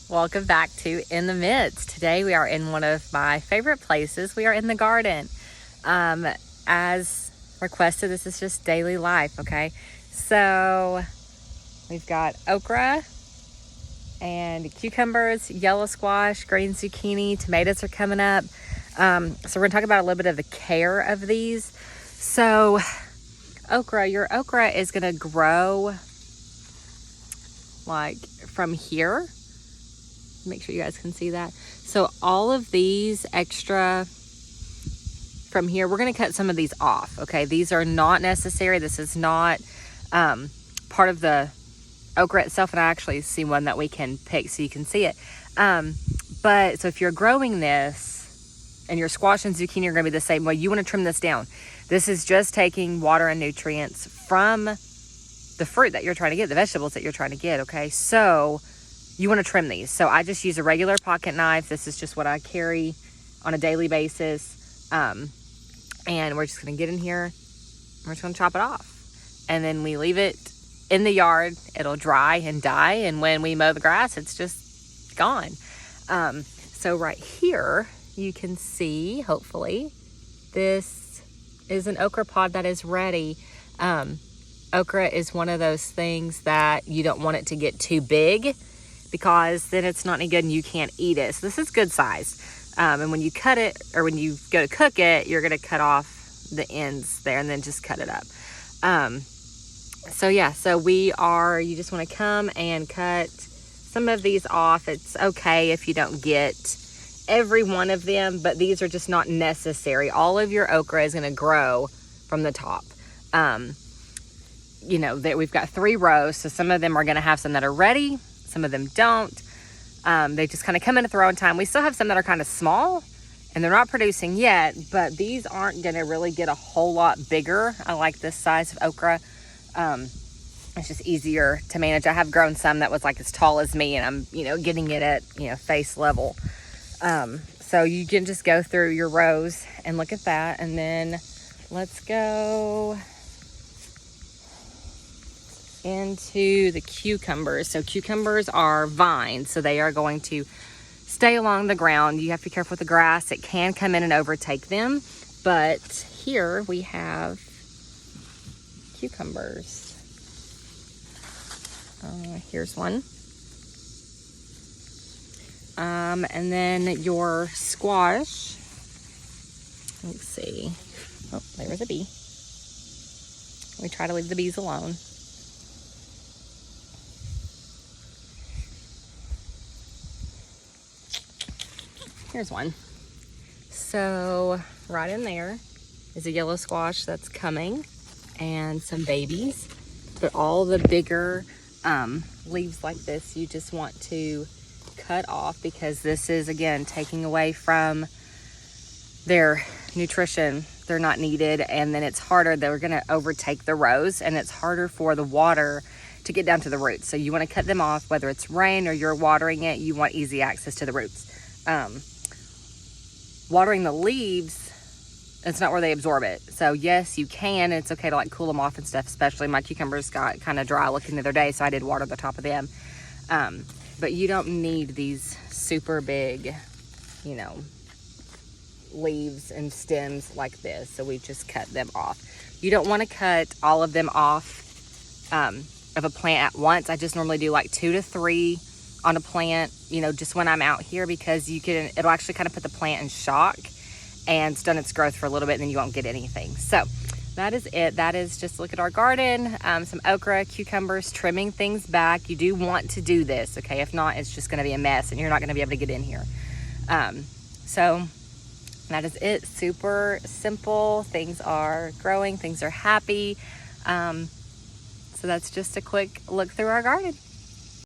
Welcome back to In the Midst. Today we are in one of my favorite places. We are in the garden. As requested, this is just daily life, okay? So we've got okra and cucumbers, yellow squash, green zucchini, tomatoes are coming up. So we're gonna talk about a little bit of the care of these. So your okra is gonna grow like from here. Make sure you guys can see that. So all of these extra from here, we're going to cut some of these off. Okay, these are not necessary. This is not part of the okra itself, and I actually see one that we can pick so you can see it. But so if you're growing this and your squash and zucchini are going to be the same way, you want to trim this down. This is just taking water and nutrients from the fruit that you're trying to get, the vegetables that you're trying to get. Okay, so you want to trim these. So I just use a regular pocket knife. This is just what I carry on a daily basis. And we're just going to get in here. We're just going to chop it off. And then we leave it in the yard. It'll dry and die. And when we mow the grass, it's just gone. So right here, you can see, hopefully, this is an okra pod that is ready. Okra is one of those things that you don't want it to get too big, because then it's not any good and you can't eat it. So this is good size. And when you cut it, or when you go to cook it, you're gonna cut off the ends there and then just cut it up. So you just wanna come and cut some of these off. It's okay if you don't get every one of them, but these are just not necessary. All of your okra is gonna grow from the top. We've got 3 rows, so some of them are gonna have some that are ready, some of them don't. They just kind of come in at their own time. We still have some that are kind of small and they're not producing yet, but these aren't going to really get a whole lot bigger. I like this size of okra. It's just easier to manage. I have grown some that was like as tall as me, and I'm, getting it at, face level. So you can just go through your rows and look at that. And then let's go into the cucumbers. So cucumbers are vines, so they are going to stay along the ground. You have to be careful with the grass. It can come in and overtake them, but here we have cucumbers. Here's one. And then your squash, let's see. Oh, there was a bee. We try to leave the bees alone. Here's one. So right in there is a yellow squash that's coming and some babies. But all the bigger leaves like this, you just want to cut off, because this is, again, taking away from their nutrition. They're not needed, and then it's harder. They're going to overtake the rows, and it's harder for the water to get down to the roots. So you want to cut them off. Whether it's rain or you're watering it, you want easy access to the roots. Watering the leaves, it's not where they absorb it. So yes, you can. It's okay to cool them off and stuff. Especially my cucumbers got kind of dry looking the other day, so I did water the top of them. But you don't need these super big, leaves and stems like this. So we just cut them off. You don't want to cut all of them off of a plant at once. I just normally do 2 to 3 on a plant, just when I'm out here, because it'll actually kind of put the plant in shock and stun its growth for a little bit, and then you won't get anything. So that is it. That is just look at our garden, some okra, cucumbers, trimming things back. You do want to do this, okay? If not, it's just going to be a mess and you're not going to be able to get in here. So that is it. Super simple. Things are growing. Things are happy. So that's just a quick look through our garden.